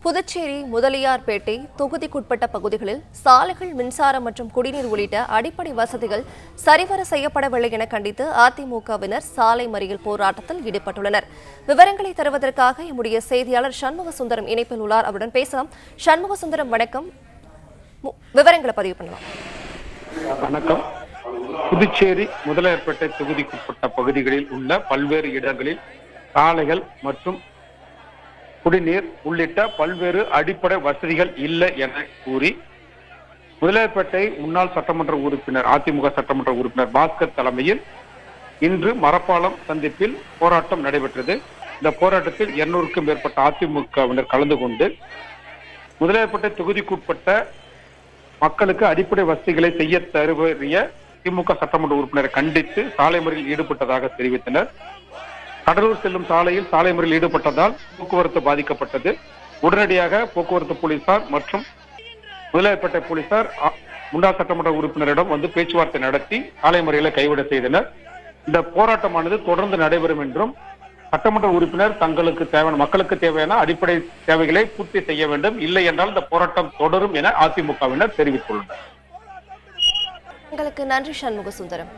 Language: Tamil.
புதுச்சேரி முதலியார்பேட்டை தொகுதிக்குட்பட்ட பகுதிகளில் சாலைகள், மின்சாரம் மற்றும் குடிநீர் உள்ளிட்ட அடிப்படை வசதிகள் சரிவர செய்யப்படவில்லை என கண்டித்து அதிமுகவினர் சாலை மறியல் போராட்டத்தில் ஈடுபட்டுள்ளனர். விவரங்களை தருவதற்காக எம்முடைய செய்தியாளர் சண்முக சுந்தரம் இணைப்பில் உள்ளார். அவருடன் பேசலாம். சண்முக சுந்தரம், வணக்கம். விவரங்களை பதிவு பண்ணலாம். வணக்கம். புதுச்சேரி முதலியார்பேட்டை தொகுதிக்குட்பட்ட பகுதிகளில் உள்ள பல்வேறு இடங்களில் சாலைகள் மற்றும் குடிநீர் உள்ளிட்ட பல்வேறு அடிப்படை வசதிகள் இல்லை என கூறி முதலியார்பேட்டை முன்னாள் சட்டமன்ற உறுப்பினர், அதிமுக சட்டமன்ற உறுப்பினர் பாஸ்கர் தலைமையில் இன்று மரப்பாலம் சந்திப்பில் போராட்டம் நடைபெற்றது. இந்த போராட்டத்தில் 200க்கும் மேற்பட்ட அதிமுகவினர் கலந்து கொண்டு முதலியார்பேட்டை தொகுதிக்குட்பட்ட மக்களுக்கு அடிப்படை வசதிகளை செய்ய தருவறிய திமுக சட்டமன்ற உறுப்பினரை கண்டித்து சாலை மறியலில் ஈடுபட்டதாக தெரிவித்தனர். கடலூர் செல்லும் சாலையில் சாலை மறியலில் ஈடுபட்டதால் போக்குவரத்து பாதிக்கப்பட்டது. உடனடியாக போக்குவரத்து போலீசார் மற்றும் முதலியார்பேட்டை போலீசார் முன்னாள் சட்டமன்ற உறுப்பினரிடம் வந்து பேச்சுவார்த்தை நடத்தி சாலை மறியலை கைவிட செய்தனர். இந்த போராட்டமானது தொடர்ந்து நடைபெறும் என்றும் சட்டமன்ற உறுப்பினர் மக்களுக்கு தேவையான அடிப்படை தேவைகளை பூர்த்தி செய்ய வேண்டும், இல்லை என்றால் இந்த போராட்டம் தொடரும் என அதிமுகவினர் தெரிவித்துள்ளனர். உங்களுக்கு நன்றி சண்முக சுந்தரம்.